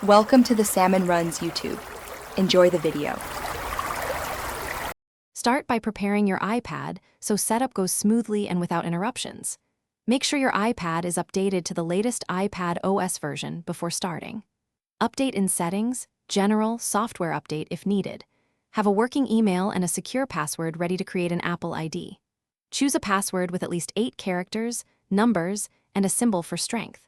Welcome to the Salmon Runs YouTube. Enjoy the video. Start by preparing your iPad so setup goes smoothly and without interruptions. Make sure your iPad is updated to the latest iPad OS version before starting. Update in Settings, General, Software Update if needed. Have a working email and a secure password ready to create an Apple ID. Choose a password with at least 8 characters, numbers, and a symbol for strength.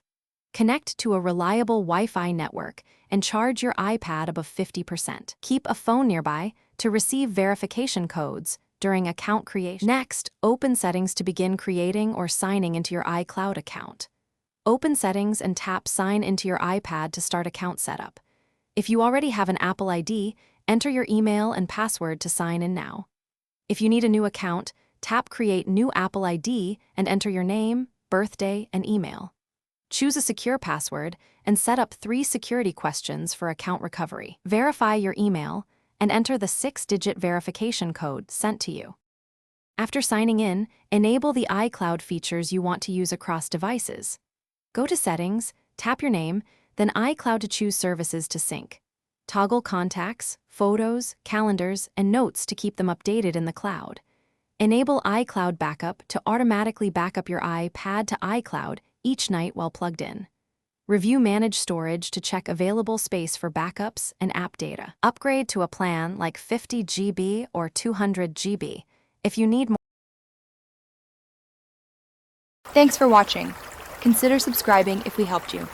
Connect to a reliable Wi-Fi network and charge your iPad above 50%. Keep a phone nearby to receive verification codes during account creation. Next, open Settings to begin creating or signing into your iCloud account. Open Settings and tap Sign into your iPad to start account setup. If you already have an Apple ID, enter your email and password to sign in now. If you need a new account, tap Create New Apple ID and enter your name, birthday, and email. Choose a secure password and set up 3 security questions for account recovery. Verify your email and enter the 6-digit verification code sent to you. After signing in, enable the iCloud features you want to use across devices. Go to Settings, tap your name, then iCloud to choose services to sync. Toggle contacts, photos, calendars, and notes to keep them updated in the cloud. Enable iCloud Backup to automatically back up your iPad to iCloud each night while plugged in. Review Manage Storage to check available space for backups and app data. Upgrade to a plan like 50 GB or 200 GB if you need more. Thanks for watching. Consider subscribing if we helped you.